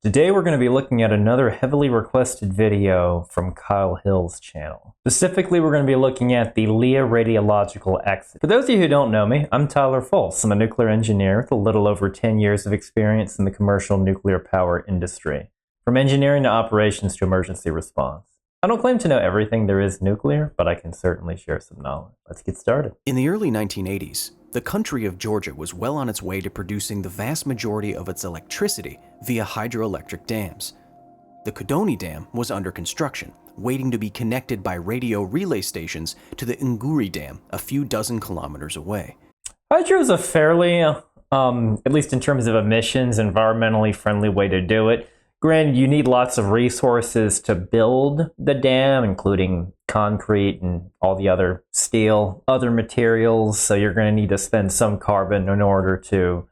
Today we're going to be looking at another heavily requested video from Kyle Hill's channel. Specifically, we're going to be looking at the Lia Radiological accident. For those of you who don't know me, I'm Tyler Fultz. I'm a nuclear engineer with a little over 10 years of experience in the commercial nuclear power industry, from engineering to operations to emergency response. I don't claim to know everything there is nuclear, but I can certainly share some knowledge. Let's get started. In the early 1980s, the country of Georgia was well on its way to producing the vast majority of its electricity via hydroelectric dams. The Codoni Dam was under construction, waiting to be connected by radio relay stations to the Nguri Dam a few dozen kilometers away. Hydro is a fairly, at least in terms of emissions, environmentally friendly way to do it. Granted, you need lots of resources to build the dam, including concrete and all the other steel, other materials, so you're going to need to spend some carbon in order to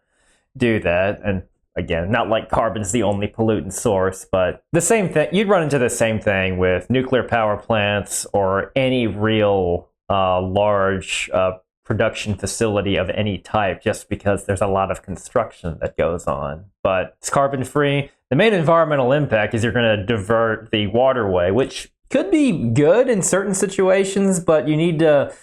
do that. And again, not like carbon's the only pollutant source, but the same thing, you'd run into the same thing with nuclear power plants or any real large production facility of any type, just because there's a lot of construction that goes on. But it's carbon free. The main environmental impact is you're going to divert the waterway, which could be good in certain situations, but you need to,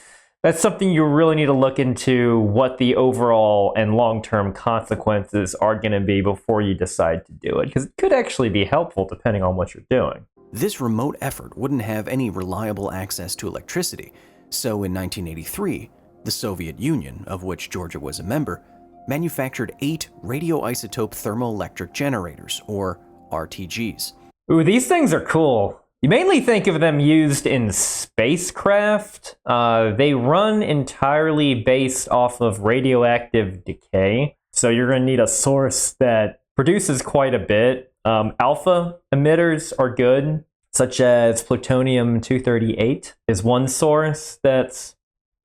that's something you really need to look into, what the overall and long-term consequences are going to be before you decide to do it, because it could actually be helpful depending on what you're doing. This remote effort wouldn't have any reliable access to electricity, so in 1983, the Soviet Union, of which Georgia was a member, manufactured 8 radioisotope thermoelectric generators, or RTGs. Ooh, these things are cool. You mainly think of them used in spacecraft. They run entirely based off of radioactive decay, so you're going to need a source that produces quite a bit. Alpha emitters are good, such as plutonium-238 is one source that's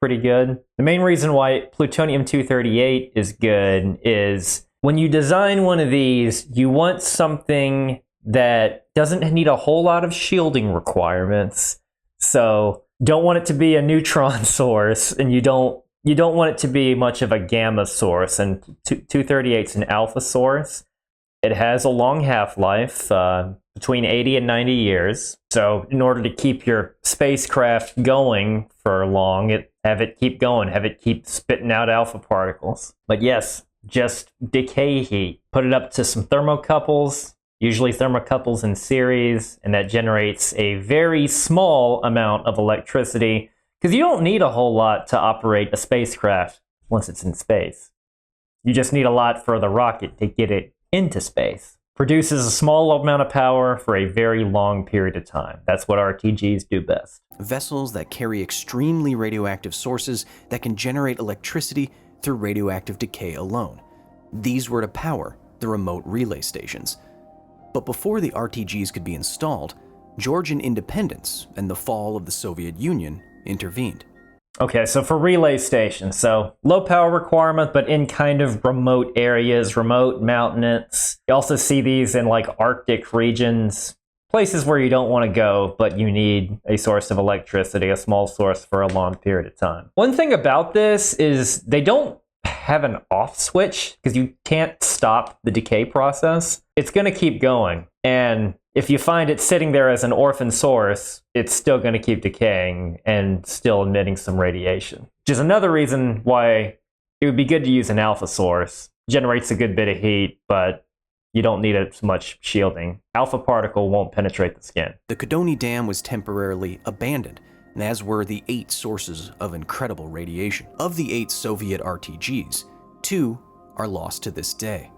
pretty good. The main reason why plutonium-238 is good is when you design one of these, you want something that doesn't need a whole lot of shielding requirements. So don't want it to be a neutron source, and you don't want it to be much of a gamma source. And 238 is an alpha source. It has a long half-life, between 80 and 90 years. So in order to keep your spacecraft going for long, have it keep going, have it keep spitting out alpha particles. But yes, just decay heat. Put it up to some thermocouples, usually thermocouples in series, and that generates a very small amount of electricity, because you don't need a whole lot to operate a spacecraft once it's in space. You just need a lot for the rocket to get it into space. Produces a small amount of power for a very long period of time. That's what RTGs do best. Vessels that carry extremely radioactive sources that can generate electricity through radioactive decay alone. These were to power the remote relay stations. But before the RTGs could be installed, Georgian independence and the fall of the Soviet Union intervened. Okay, so for relay stations, so low power requirement, but in kind of remote areas, remote mountainous. You also see these in like Arctic regions, places where you don't want to go, but you need a source of electricity, a small source for a long period of time. One thing about this is they don't have an off switch, because you can't stop the decay process. It's going to keep going. And if you find it sitting there as an orphan source, it's still going to keep decaying and still emitting some radiation. Which is another reason why it would be good to use an alpha source. Generates a good bit of heat, but you don't need as much shielding. Alpha particle won't penetrate the skin. The Codoni Dam was temporarily abandoned, and as were the 8 sources of incredible radiation. Of the 8 Soviet RTGs, 2 are lost to this day.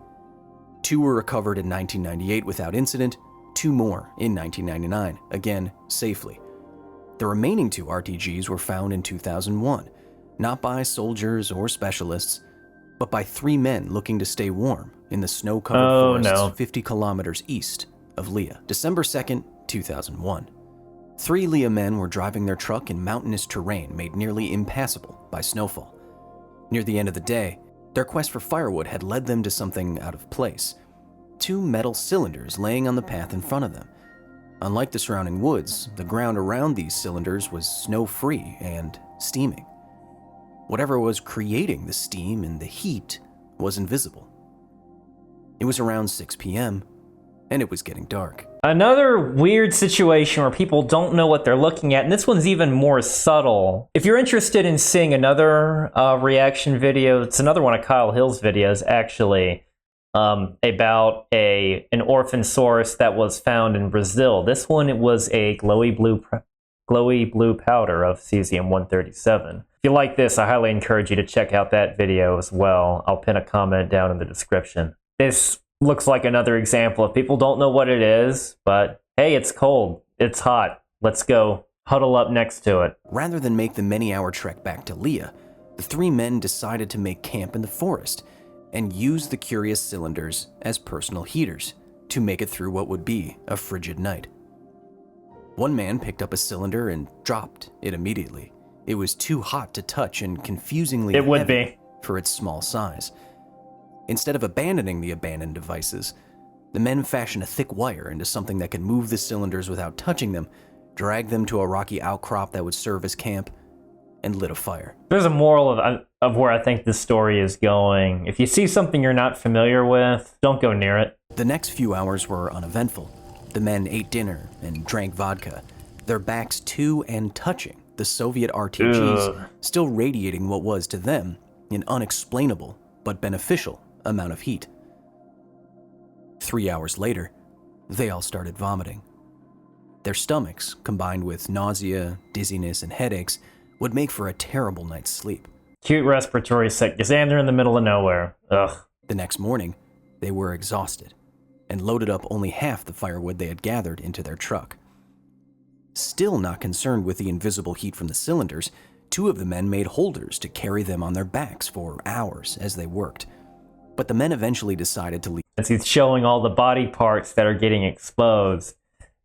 2 were recovered in 1998 without incident, 2 more in 1999, again safely. The remaining 2 RTGs were found in 2001, not by soldiers or specialists, but by 3 men looking to stay warm in the snow-covered forests 50 kilometers east of Lia. December 2nd, 2001. 3 Lia men were driving their truck in mountainous terrain made nearly impassable by snowfall. Near the end of the day, their quest for firewood had led them to something out of place. 2 metal cylinders laying on the path in front of them. Unlike the surrounding woods, the ground around these cylinders was snow-free and steaming. Whatever was creating the steam and the heat was invisible. It was around 6 p.m. and it was getting dark. Another weird situation where people don't know what they're looking at, and this one's even more subtle. If you're interested in seeing another reaction video, it's another one of Kyle Hill's videos, actually, about an orphan source that was found in Brazil. This one, it was a glowy blue powder of cesium-137. If you like this, I highly encourage you to check out that video as well. I'll pin a comment down in the description. This looks like another example of people don't know what it is, but hey, it's cold, it's hot, let's go huddle up next to it. Rather than make the many-hour trek back to Lia, the three men decided to make camp in the forest and use the curious cylinders as personal heaters to make it through what would be a frigid night. One man picked up a cylinder and dropped it immediately. It was too hot to touch and confusingly heavy for its small size. Instead of abandoning the abandoned devices, the men fashioned a thick wire into something that could move the cylinders without touching them, drag them to a rocky outcrop that would serve as camp, and lit a fire. There's a moral of where I think this story is going. If you see something you're not familiar with, don't go near it. The next few hours were uneventful. The men ate dinner and drank vodka, their backs to and touching the Soviet RTGs, still radiating what was to them an unexplainable but beneficial amount of heat. 3 hours later, they all started vomiting. Their stomachs, combined with nausea, dizziness, and headaches, would make for a terrible night's sleep. Cute respiratory sickness, and they're in the middle of nowhere. Ugh. The next morning, they were exhausted and loaded up only half the firewood they had gathered into their truck. Still not concerned with the invisible heat from the cylinders, two of the men made holders to carry them on their backs for hours as they worked. But the men eventually decided to leave. He's showing all the body parts that are getting exposed.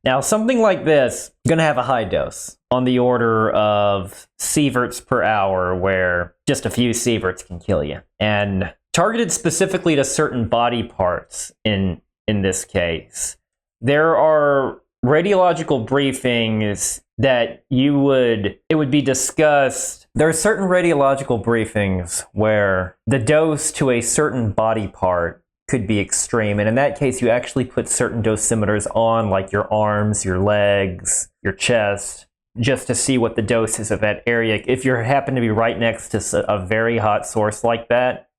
Now, something like this is going to have a high dose, on the order of sieverts per hour, where just a few sieverts can kill you. And targeted specifically to certain body parts in this case. There are radiological briefings that it would be discussed. There are certain radiological briefings where the dose to a certain body part could be extreme, and in that case you actually put certain dosimeters on, like your arms, your legs, your chest, just to see what the dose is of that area. If you happen to be right next to a very hot source like that,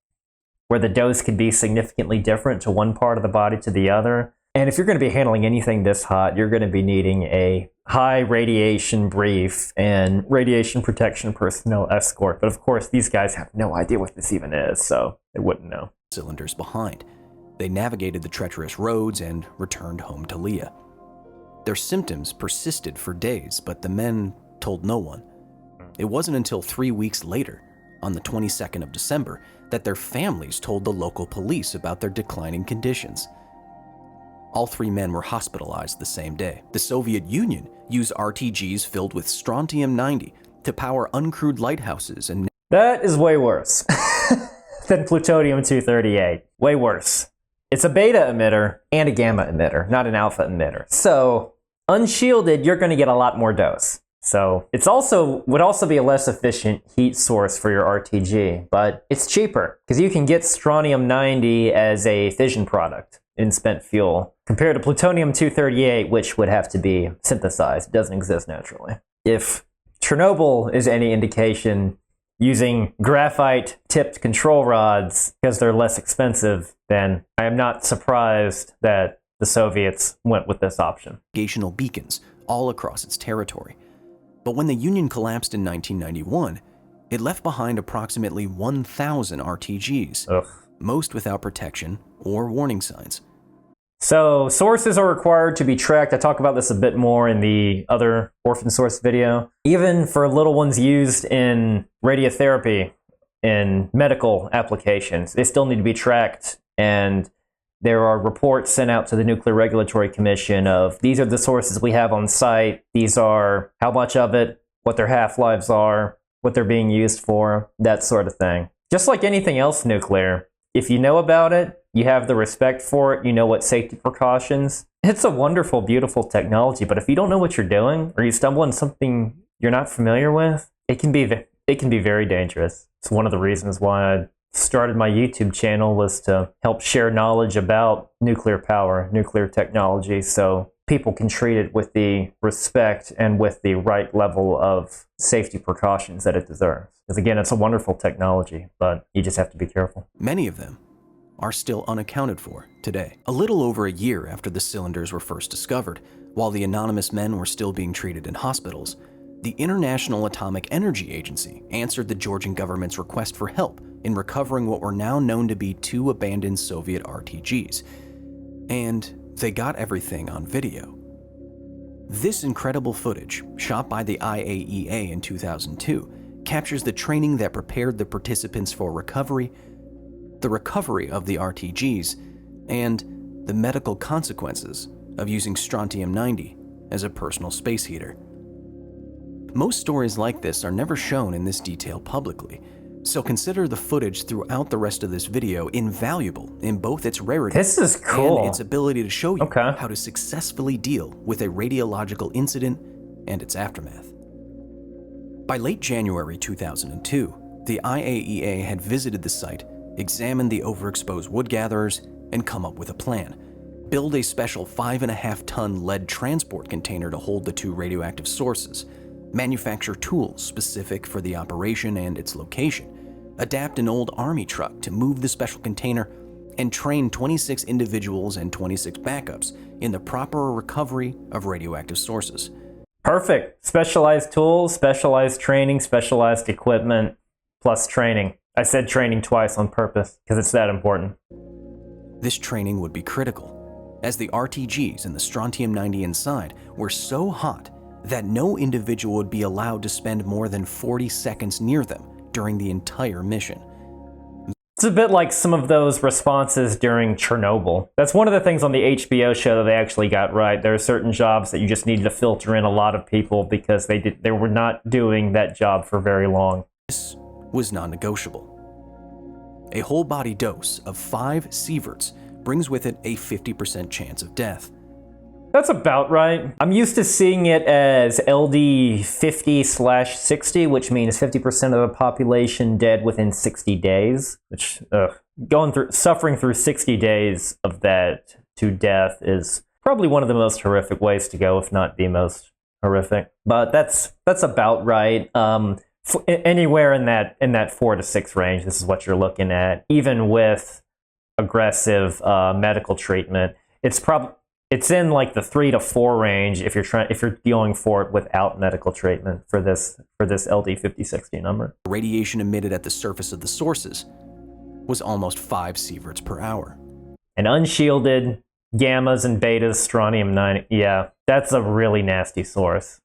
where the dose could be significantly different to one part of the body to the other. And if you're going to be handling anything this hot, you're going to be needing a high radiation brief and radiation protection personnel escort. But of course, these guys have no idea what this even is, so they wouldn't know. Cylinders behind. They navigated the treacherous roads and returned home to Lia. Their symptoms persisted for days, but the men told no one. It wasn't until 3 weeks later, on the 22nd of December, that their families told the local police about their declining conditions. All three men were hospitalized the same day. The Soviet Union used RTGs filled with strontium-90 to power uncrewed lighthouses and... That is way worse than plutonium-238. Way worse. It's a beta emitter and a gamma emitter, not an alpha emitter. So, unshielded, you're going to get a lot more dose. So, would also be a less efficient heat source for your RTG, but it's cheaper because you can get strontium-90 as a fission product in spent fuel, compared to plutonium-238, which would have to be synthesized. It doesn't exist naturally. If Chernobyl is any indication, using graphite-tipped control rods, because they're less expensive, then I am not surprised that the Soviets went with this option. Navigational beacons all across its territory. But when the Union collapsed in 1991, it left behind approximately 1,000 RTGs, most without protection or warning signs. So, sources are required to be tracked. I talk about this a bit more in the other Orphan Source video. Even for little ones used in radiotherapy, in medical applications, they still need to be tracked. And there are reports sent out to the Nuclear Regulatory Commission of, these are the sources we have on site, these are how much of it, what their half-lives are, what they're being used for, that sort of thing. Just like anything else nuclear, if you know about it, you have the respect for it, you know what safety precautions. It's a wonderful, beautiful technology, but if you don't know what you're doing, or you stumble on something you're not familiar with, it can be very dangerous. It's one of the reasons why I started my YouTube channel was to help share knowledge about nuclear power, nuclear technology, so people can treat it with the respect and with the right level of safety precautions that it deserves. Because again, it's a wonderful technology, but you just have to be careful. Many of them are still unaccounted for today. A little over a year after the cylinders were first discovered, while the anonymous men were still being treated in hospitals, the International Atomic Energy Agency answered the Georgian government's request for help in recovering what were now known to be 2 abandoned Soviet RTGs. And they got everything on video. This incredible footage, shot by the IAEA in 2002, captures the training that prepared the participants for recovery, the recovery of the RTGs, and the medical consequences of using strontium-90 as a personal space heater. Most stories like this are never shown in this detail publicly, so consider the footage throughout the rest of this video invaluable in both its rarity This is cool. and its ability to show you how to successfully deal with a radiological incident and its aftermath. By late January 2002, the IAEA had visited the site, examined the overexposed wood gatherers, and come up with a plan. Build a special 5.5-ton lead transport container to hold the 2 radioactive sources, manufacture tools specific for the operation and its location, adapt an old army truck to move the special container, and train 26 individuals and 26 backups in the proper recovery of radioactive sources. Perfect. Specialized tools, specialized training, specialized equipment, plus training. I said training twice on purpose because it's that important. This training would be critical, as the RTGs and the strontium-90 inside were so hot that no individual would be allowed to spend more than 40 seconds near them during the entire mission. It's a bit like some of those responses during Chernobyl. That's one of the things on the HBO show that they actually got right. There are certain jobs that you just needed to filter in a lot of people because they were not doing that job for very long. This was non-negotiable. A whole body dose of 5 sieverts brings with it a 50% chance of death. That's about right. I'm used to seeing it as LD 50/60, which means 50% of the population dead within 60 days, which suffering through 60 days of that to death is probably one of the most horrific ways to go, if not the most horrific. But that's about right. Anywhere in that 4 to 6 range, this is what you're looking at. Even with aggressive medical treatment, it's in like the 3 to 4 range if you're going for it without medical treatment for this LD 50/60 number. Radiation emitted at the surface of the sources was almost 5 sieverts per hour. And unshielded gammas and betas, strontium-90, yeah, that's a really nasty source.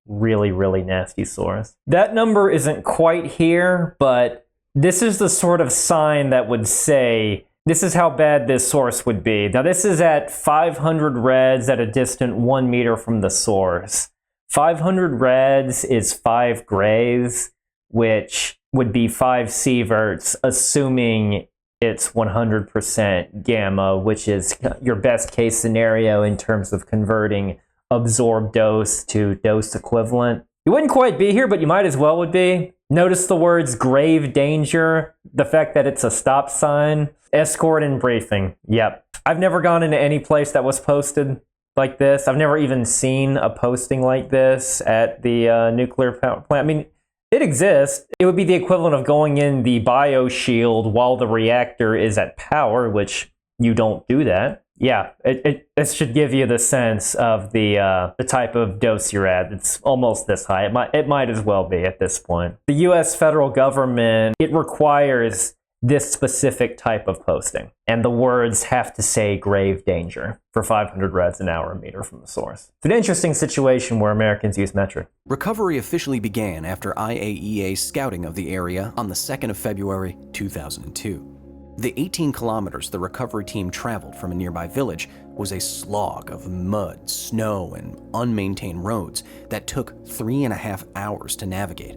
Really, really nasty source. That number isn't quite here, but this is the sort of sign that would say this is how bad this source would be. Now, this is at 500 rads at a distant 1 meter from the source. 500 rads is 5 grays, which would be 5 sieverts, assuming it's 100% gamma, which is your best case scenario in terms of converting absorbed dose to dose equivalent. You wouldn't quite be here, but you might as well would be. Notice the words grave danger, the fact that it's a stop sign, escort and briefing. Yep. I've never gone into any place that was posted like this. I've never even seen a posting like this at the nuclear power plant. I mean, it exists. It would be the equivalent of going in the bioshield while the reactor is at power, which you don't do that. Yeah, it should give you the sense of the type of dose you're at. It's almost this high. It might as well be at this point. The U.S. federal government, it requires this specific type of posting, and the words have to say grave danger for 500 rads an hour a meter from the source. It's an interesting situation where Americans use metric. Recovery officially began after IAEA scouting of the area on the 2nd of February 2002. The 18 kilometers the recovery team traveled from a nearby village was a slog of mud, snow, and unmaintained roads that took 3.5 hours to navigate.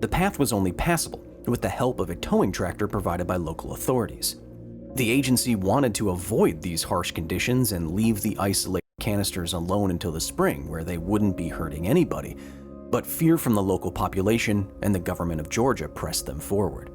The path was only passable with the help of a towing tractor provided by local authorities. The agency wanted to avoid these harsh conditions and leave the isolated canisters alone until the spring, where they wouldn't be hurting anybody, but fear from the local population and the government of Georgia pressed them forward.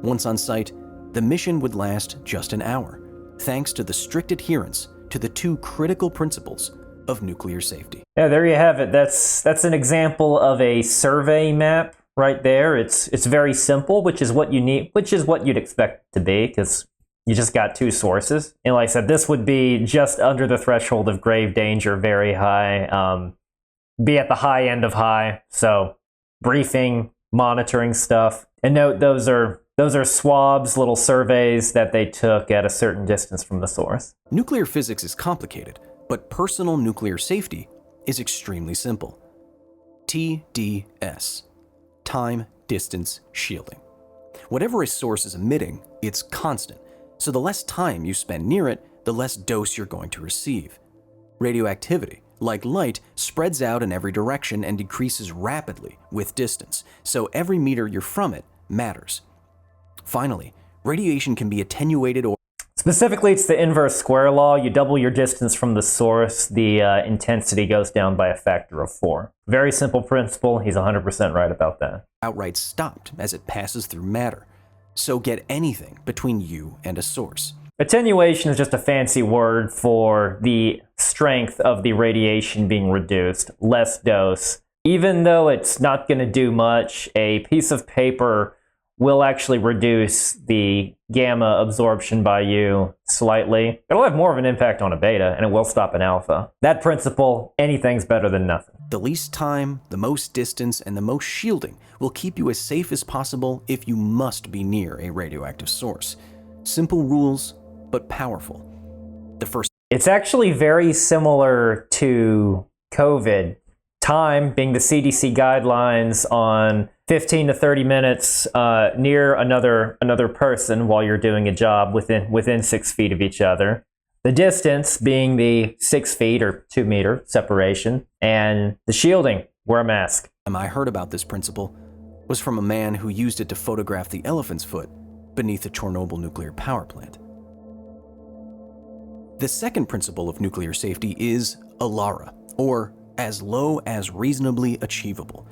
Once on site, the mission would last just an hour, thanks to the strict adherence to the two critical principles of nuclear safety. Yeah, there you have it. That's an example of a survey map right there. It's very simple, which is what you need, which is what you'd expect it to be, because you just got two sources. And like I said, this would be just under the threshold of grave danger, very high, be at the high end of high. So briefing, monitoring stuff. And note, those are swabs, little surveys that they took at a certain distance from the source. Nuclear physics is complicated, but personal nuclear safety is extremely simple. TDS, time, distance, shielding. Whatever a source is emitting, it's constant, so the less time you spend near it, the less dose you're going to receive. Radioactivity, like light, spreads out in every direction and decreases rapidly with distance, so every meter you're from it matters. Finally, radiation can be attenuated or Specifically, it's the inverse square law. You double your distance from the source, the intensity goes down by a factor of 4. Very simple principle. He's 100% right about that. outright stopped as it passes through matter. So get anything between you and a source. Attenuation is just a fancy word for the strength of the radiation being reduced, less dose. Even though it's not going to do much, a piece of paper will actually reduce the gamma absorption by you slightly. It'll have more of an impact on a beta, and it will stop an alpha. That principle, anything's better than nothing. The least time, the most distance, and the most shielding will keep you as safe as possible if you must be near a radioactive source. Simple rules, but powerful. It's actually very similar to COVID. Time being the CDC guidelines on 15 to 30 minutes near another person while you're doing a job within 6 feet of each other. The distance being the 6 feet or 2 meter separation, and the shielding, wear a mask. I heard about this principle was from a man who used it to photograph the elephant's foot beneath the Chernobyl nuclear power plant. The second principle of nuclear safety is ALARA, or as low as reasonably achievable.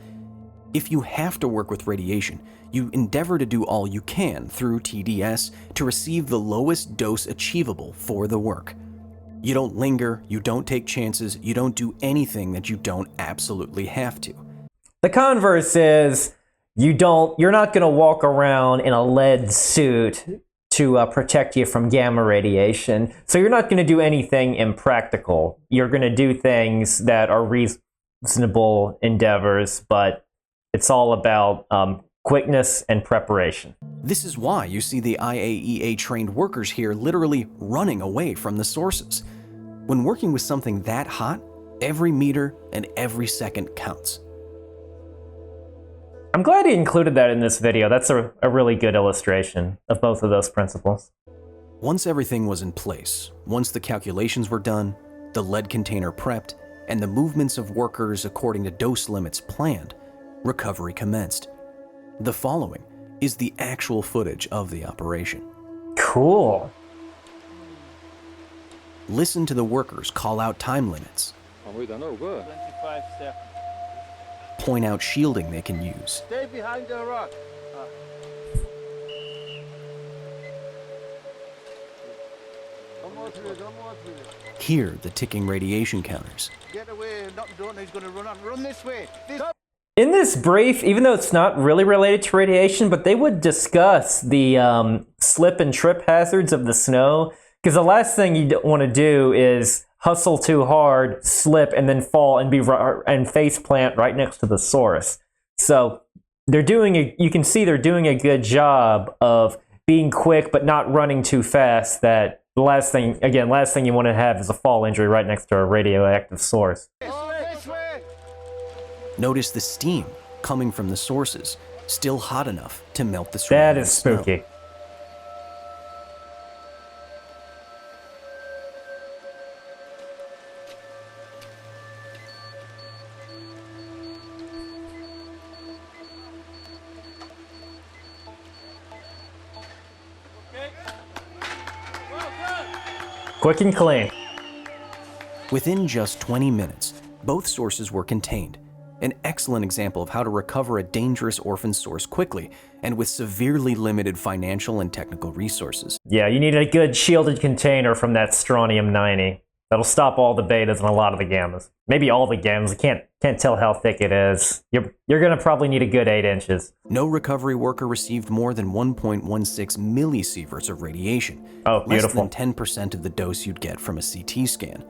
If you have to work with radiation, you endeavor to do all you can through TDS to receive the lowest dose achievable for the work. You don't linger, you don't take chances, you don't do anything that you don't absolutely have to. The converse is you're not going to walk around in a lead suit to protect you from gamma radiation. So you're not going to do anything impractical. You're going to do things that are reasonable endeavors, but it's all about quickness and preparation. This is why you see the IAEA trained workers here literally running away from the sources. When working with something that hot, every meter and every second counts. I'm glad he included that in this video. That's a really good illustration of both of those principles. Once everything was in place, once the calculations were done, the lead container prepped, and the movements of workers according to dose limits planned, recovery commenced. The following is the actual footage of the operation. Cool. Listen to the workers call out time limits. 25 seconds. Point out shielding they can use. Stay behind the rock. Hear the ticking radiation counters. Get away, don't he's gonna run this way. In this brief, even though it's not really related to radiation, but they would discuss the slip and trip hazards of the snow, because the last thing you want to do is hustle too hard, slip, and then fall and face plant right next to the source. So you can see they're doing a good job of being quick but not running too fast. That the last thing you want to have is a fall injury right next to a radioactive source. This way. Notice the steam coming from the sources, still hot enough to melt the That surrounding is snow. spooky. Quick and clean. Within just 20 minutes, both sources were contained. An excellent example of how to recover a dangerous orphan source quickly and with severely limited financial and technical resources. Yeah, you need a good shielded container from that strontium-90. That'll stop all the betas and a lot of the gammas. Maybe all the gammas. I can't tell how thick it is. You're gonna probably need a good 8 inches. No recovery worker received more than 1.16 millisieverts of radiation. Oh, beautiful. Less than 10% of the dose you'd get from a CT scan.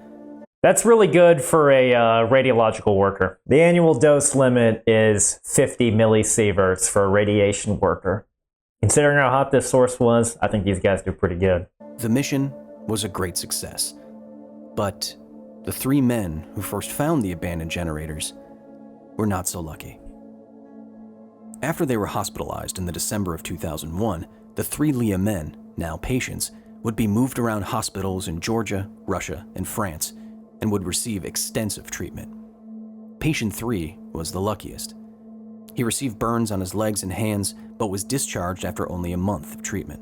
That's really good for a radiological worker. The annual dose limit is 50 millisieverts for a radiation worker. Considering how hot this source was, I think these guys do pretty good. The mission was a great success. But the 3 men who first found the abandoned generators were not so lucky. After they were hospitalized in the December of 2001, the 3 Lia men, now patients, would be moved around hospitals in Georgia, Russia, and France, and would receive extensive treatment. Patient 3 was the luckiest. He received burns on his legs and hands, but was discharged after only a month of treatment.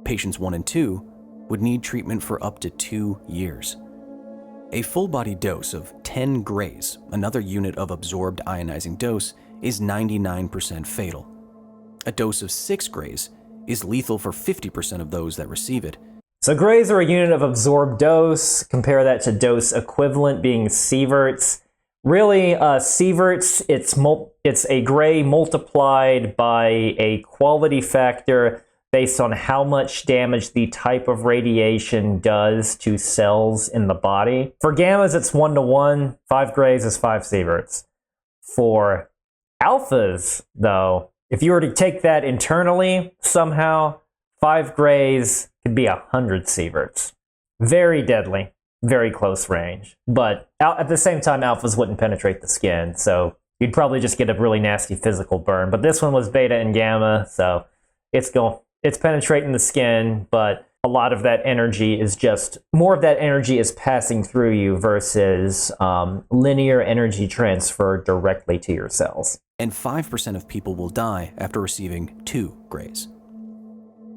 Patients 1 and 2 would need treatment for up to 2 years. A full-body dose of 10 grays, another unit of absorbed ionizing dose, is 99% fatal. A dose of 6 grays is lethal for 50% of those that receive it. So grays are a unit of absorbed dose. Compare that to dose equivalent being sieverts. Really, sieverts, it's a gray multiplied by a quality factor based on how much damage the type of radiation does to cells in the body. For gammas, it's 1-to-1. 5 grays is 5 sieverts. For alphas, though, if you were to take that internally somehow, 5 grays could be 100 sieverts. Very deadly, very close range. But at the same time, alphas wouldn't penetrate the skin, so you'd probably just get a really nasty physical burn. But this one was beta and gamma, so it's penetrating the skin, but a lot of that energy is more of that energy is passing through you versus linear energy transfer directly to your cells. And 5% of people will die after receiving 2 grays.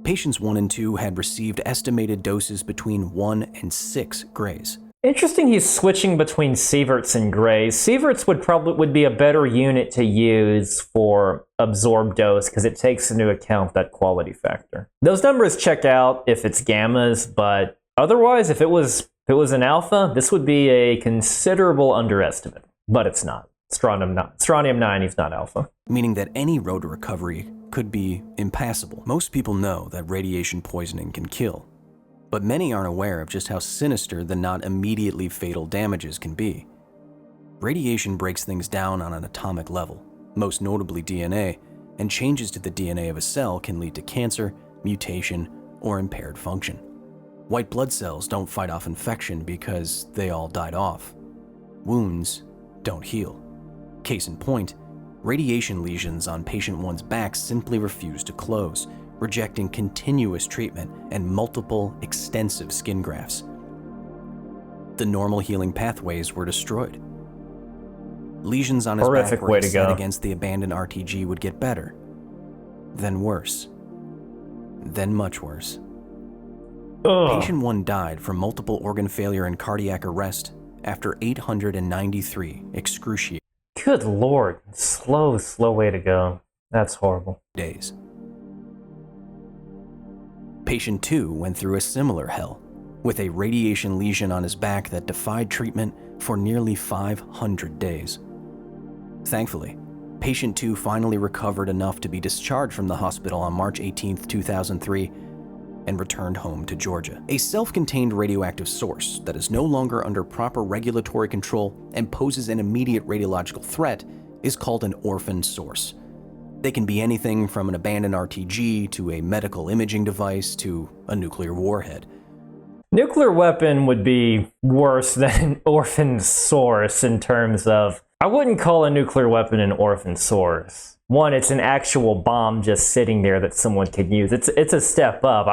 Patients 1 and 2 had received estimated doses between 1 and 6 grays. Interesting he's switching between sieverts and grays. Sieverts would be a better unit to use for absorbed dose because it takes into account that quality factor. Those numbers check out if it's gammas, but otherwise, if it was an alpha, this would be a considerable underestimate. But it's not. Strontium-90 is not alpha. Meaning that any road to recovery could be impassable. Most people know that radiation poisoning can kill, but many aren't aware of just how sinister the not immediately fatal damages can be. Radiation breaks things down on an atomic level, most notably DNA, and changes to the DNA of a cell can lead to cancer, mutation, or impaired function. White blood cells don't fight off infection because they all died off. Wounds don't heal. Case in point, radiation lesions on patient 1's back simply refused to close, rejecting continuous treatment and multiple extensive skin grafts. The normal healing pathways were destroyed. Lesions on his back where he set against the abandoned RTG would get better, then worse, then much worse. Ugh. Patient 1 died from multiple organ failure and cardiac arrest after 893 excruciating Good lord, slow way to go. That's horrible. days. Patient 2 went through a similar hell, with a radiation lesion on his back that defied treatment for nearly 500 days. Thankfully, patient 2 finally recovered enough to be discharged from the hospital on March 18, 2003, and returned home to Georgia. A self-contained radioactive source that is no longer under proper regulatory control and poses an immediate radiological threat is called an orphan source. They can be anything from an abandoned RTG to a medical imaging device to a nuclear warhead. Nuclear weapon would be worse than an orphan source in terms of, I wouldn't call a nuclear weapon an orphan source. One, it's an actual bomb just sitting there that someone could use. It's a step up.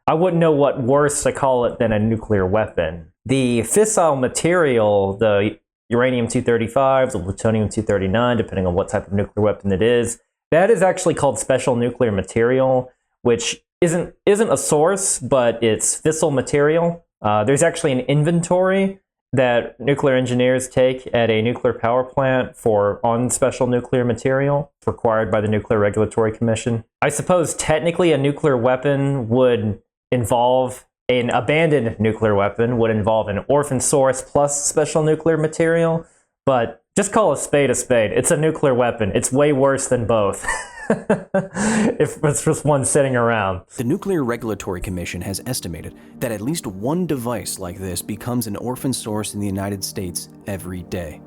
I wouldn't know what worse to call it than a nuclear weapon. The fissile material, the uranium-235, the plutonium-239, depending on what type of nuclear weapon it is, that is actually called special nuclear material, which isn't a source, but it's fissile material. There's actually an inventory, that nuclear engineers take at a nuclear power plant on special nuclear material required by the Nuclear Regulatory Commission. I suppose technically a nuclear weapon would involve an abandoned nuclear weapon, would involve an orphan source plus special nuclear material, but just call a spade a spade. It's a nuclear weapon. It's way worse than both. If it's just one sitting around. The Nuclear Regulatory Commission has estimated that at least one device like this becomes an orphan source in the United States every day.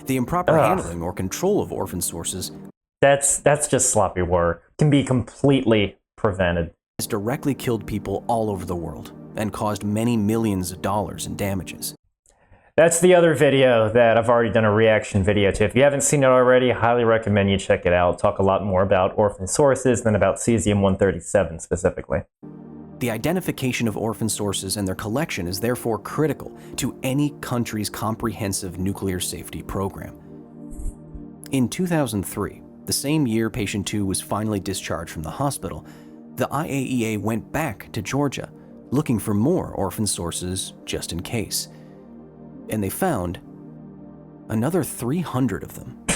The improper handling or control of orphan sources that's just sloppy work. Can be completely prevented. has directly killed people all over the world and caused many millions of dollars in damages. That's the other video that I've already done a reaction video to. If you haven't seen it already, I highly recommend you check it out. Talk a lot more about orphan sources than about cesium-137 specifically. The identification of orphan sources and their collection is therefore critical to any country's comprehensive nuclear safety program. In 2003, the same year patient 2 was finally discharged from the hospital, the IAEA went back to Georgia looking for more orphan sources just in case. And they found another 300 of them.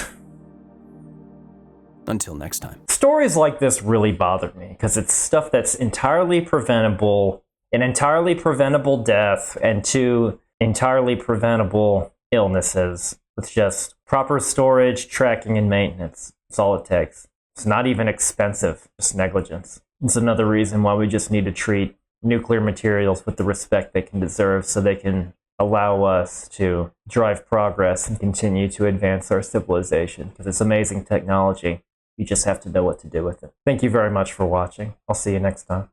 Until next time. Stories like this really bother me because it's stuff that's entirely preventable, an entirely preventable death, and 2 entirely preventable illnesses with just proper storage, tracking, and maintenance. That's all it takes. It's not even expensive, just negligence. It's another reason why we just need to treat nuclear materials with the respect they can deserve so they can allow us to drive progress and continue to advance our civilization, because it's amazing technology. You just have to know what to do with it. Thank you very much for watching. I'll see you next time.